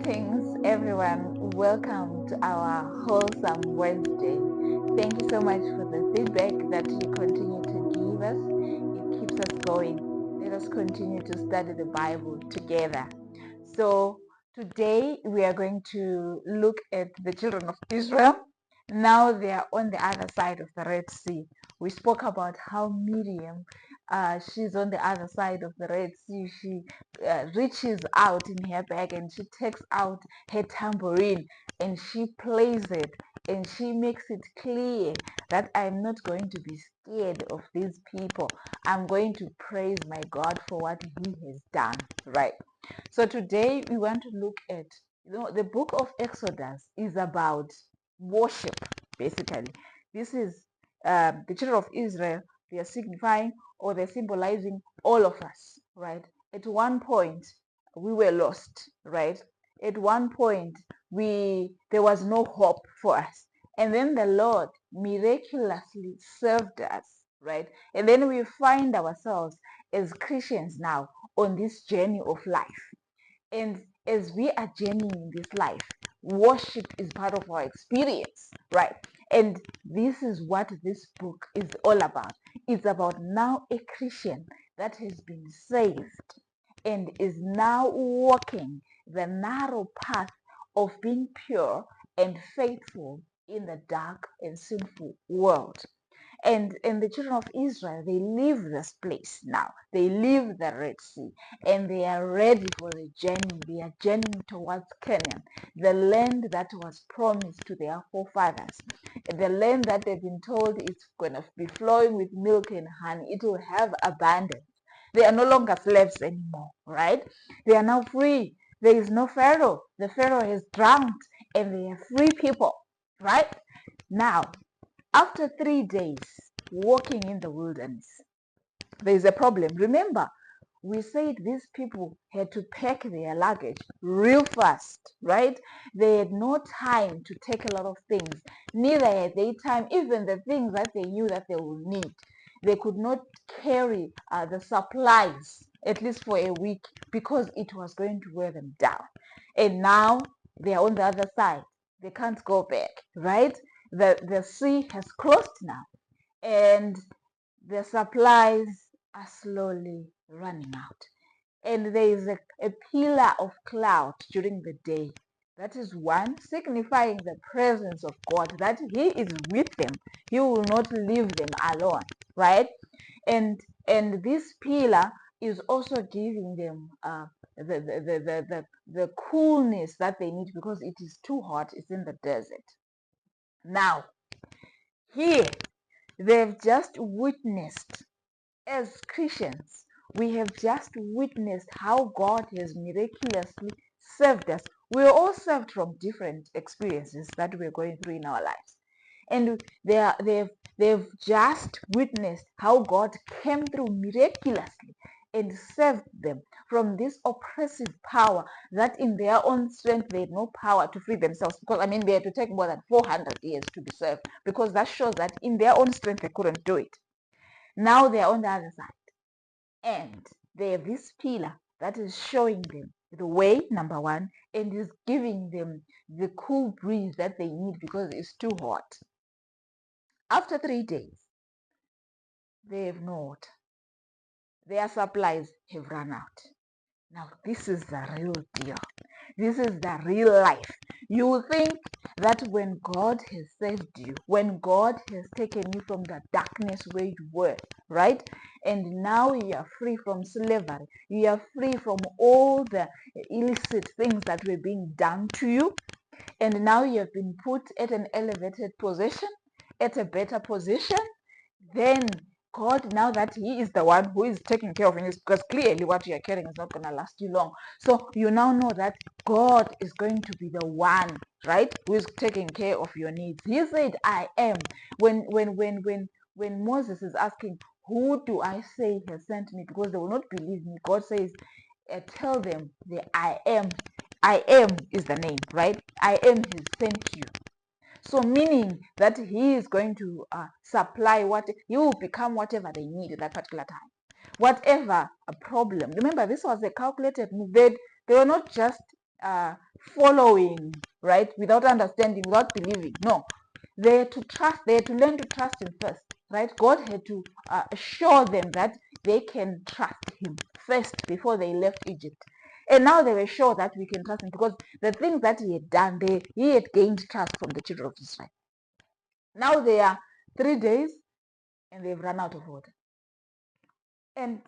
Greetings, everyone. Welcome to our Wholesome Wednesday. Thank you so much for the feedback that you continue to give us. It keeps us going. Let us continue to study the Bible together. So, today we are going to look at the children of Israel. Now they are on the other side of the Red Sea. We spoke about how Miriam, she's on the other side of the Red Sea. She reaches out in her bag and she takes out her tambourine and she plays it and she makes it clear that I'm not going to be scared of these people. I'm going to praise my God for what he has done, right? So today we want to look at, the book of Exodus is about worship, basically. This is the children of Israel. They are signifying or they're symbolizing all of us, right? At one point, we were lost, right? At one point, there was no hope for us. And then the Lord miraculously served us, right? And then we find ourselves as Christians now on this journey of life. And as we are journeying in this life, worship is part of our experience, right? And this is what this book is all about. It's about now a Christian that has been saved and is now walking the narrow path of being pure and faithful in the dark and sinful world. And the children of Israel, they leave this place now. They leave the Red Sea and they are ready for the journey. They are journeying towards Canaan, the land that was promised to their forefathers, the land that they've been told is going to be flowing with milk and honey. It will have abundance. They are no longer slaves anymore, right? They are now free. There is no Pharaoh. The Pharaoh has drowned and they are free people, right? Now, after 3 days walking in the wilderness, there is a problem. Remember, we said these people had to pack their luggage real fast, right? They had no time to take a lot of things. Neither had they time, even the things that they knew that they would need. They could not carry the supplies, at least for a week, because it was going to wear them down. And now they are on the other side. They can't go back, right? The sea has closed now, and the supplies are slowly running out. And there is a pillar of cloud during the day. That is one, signifying the presence of God, that he is with them. He will not leave them alone, right? And this pillar is also giving them the coolness that they need, because it is too hot. It's in the desert. Now, here, they've just witnessed, as Christians, we have just witnessed how God has miraculously saved us. We're all saved from different experiences that we're going through in our lives. And they've just witnessed how God came through miraculously and saved them from this oppressive power that in their own strength they had no power to free themselves, because they had to take more than 400 years to be saved, because that shows that in their own strength they couldn't do it. Now they are on the other side, and they have this pillar that is showing them the way, number one, and is giving them the cool breeze that they need because it's too hot. After 3 days, they have no water. Their supplies have run out. Now, this is the real deal. This is the real life. You will think that when God has saved you, when God has taken you from the darkness where you were, right? And now you are free from slavery. You are free from all the illicit things that were being done to you. And now you have been put at an elevated position, at a better position. Then God, now that he is the one who is taking care of you, because clearly what you are carrying is not going to last you long. So you now know that God is going to be the one, right, who is taking care of your needs. He said, I am. When Moses is asking, who do I say has sent me? Because they will not believe me. God says, tell them the I am. I am is the name, right? I am has sent you. So meaning that he is going to supply he will become whatever they need at that particular time. Whatever a problem. Remember, this was a calculated move. They were not just following, right? Without understanding, without believing. No, they had to trust. They had to learn to trust him first, right? God had to show them that they can trust him first before they left Egypt. And now they were sure that we can trust him because the things that he had done, he had gained trust from the children of Israel. Now they are 3 days and they've run out of water. And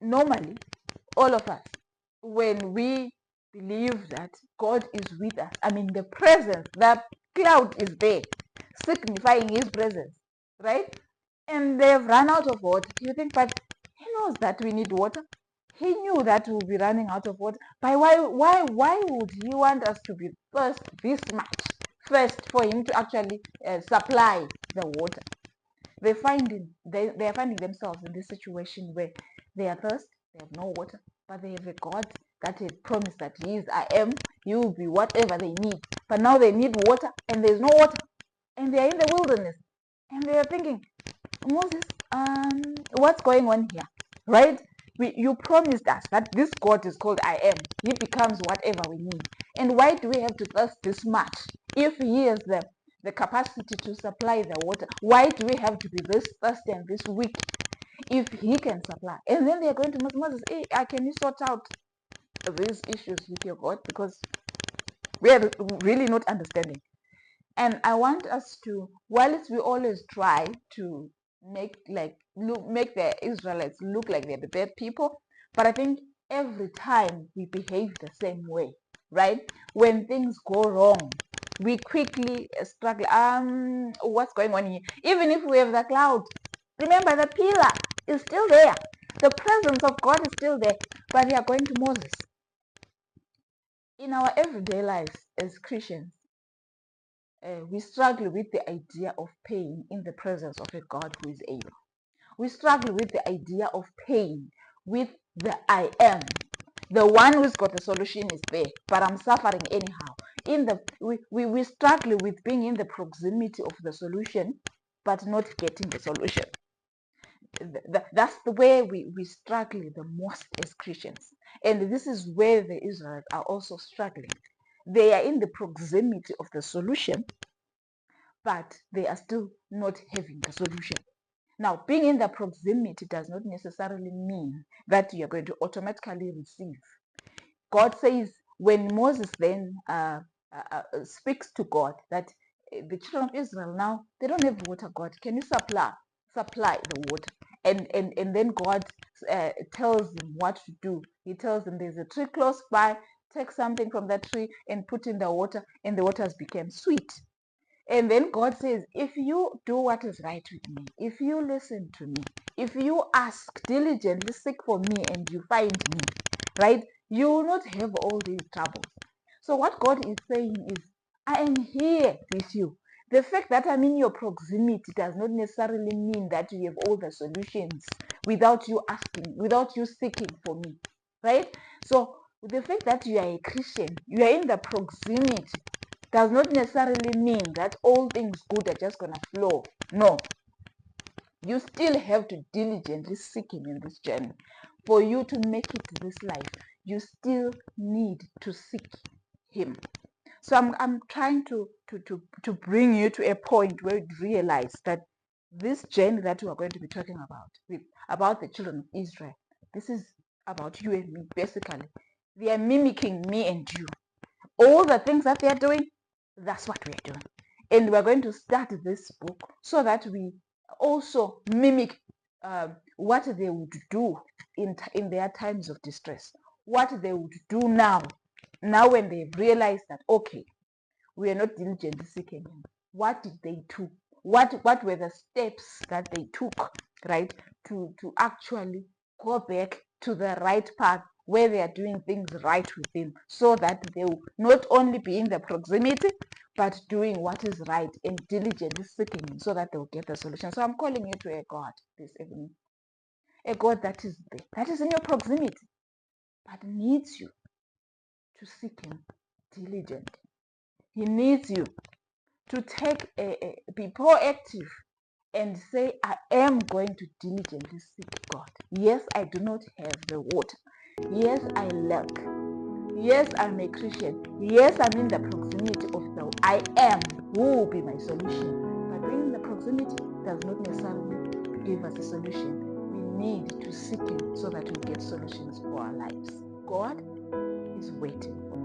normally, all of us, when we believe that God is with us, I mean, the presence, the cloud is there, signifying his presence, right? And they've run out of water. You think, but he knows that we need water. He knew that we'll be running out of water. But why would he want us to be first this much first for him to actually supply the water? They are finding themselves in this situation where they are thirsty, they have no water, but they have a God that had promised that he is I am, he will be whatever they need. But now they need water and there's no water. And they are in the wilderness. And they are thinking, Moses, what's going on here? Right? You promised us that this God is called I am. He becomes whatever we need. And why do we have to thirst this much? If he has the capacity to supply the water, why do we have to be this thirsty and this weak if he can supply? And then they're going to Moses, hey, can you sort out these issues with your God? Because we are really not understanding. And I want us to, whilst we always try to make the Israelites look like they're the bad people, but I think every time we behave the same way, right? When things go wrong, we quickly struggle. What's going on here? Even if we have the cloud, remember the pillar is still there. The presence of God is still there. But we are going to Moses. In our everyday lives as Christians, we struggle with the idea of pain in the presence of a God who is able. We struggle with the idea of pain with the I am. The one who's got the solution is there, but I'm suffering anyhow. We struggle with being in the proximity of the solution, but not getting the solution. That's the way we struggle the most as Christians. And this is where the Israelites are also struggling. They are in the proximity of the solution, but they are still not having the solution. Now, being in the proximity does not necessarily mean that you are going to automatically receive. God says when Moses then speaks to God that the children of Israel now, they don't have water, God. Can you supply the water? And then God tells them what to do. He tells them there's a tree close by, take something from that tree and put in the water, and the waters became sweet. And then God says, if you do what is right with me, if you listen to me, if you ask diligently, seek for me, and you find me, right, you will not have all these troubles. So what God is saying is, I am here with you. The fact that I'm in your proximity does not necessarily mean that you have all the solutions without you asking, without you seeking for me, right? So the fact that you are a Christian, you are in the proximity, does not necessarily mean that all things good are just going to flow. No. You still have to diligently seek him in this journey. For you to make it this life, you still need to seek him. So I'm trying to bring you to a point where you realize that this journey that we are going to be talking about the children of Israel, this is about you and me, basically. They are mimicking me and you. All the things that they are doing, that's what we are doing. And we're going to start this book so that we also mimic what they would do in their times of distress, what they would do now when they've realized that, okay, we are not diligently seeking him. What did they do? What were the steps that they took, right, to actually go back to the right path where they are doing things right with him, so that they will not only be in the proximity, but doing what is right and diligently seeking him so that they will get the solution. So I'm calling you to a God this evening, a God that is there, that is in your proximity, but needs you to seek him diligently. He needs you to be proactive and say, I am going to diligently seek God. Yes, I do not have the water. Yes, I lack. Yes, I'm a Christian. Yes, I'm in the proximity of the I am who will be my solution. But being in the proximity does not necessarily give us a solution. We need to seek Him so that we get solutions for our lives. God is waiting for us.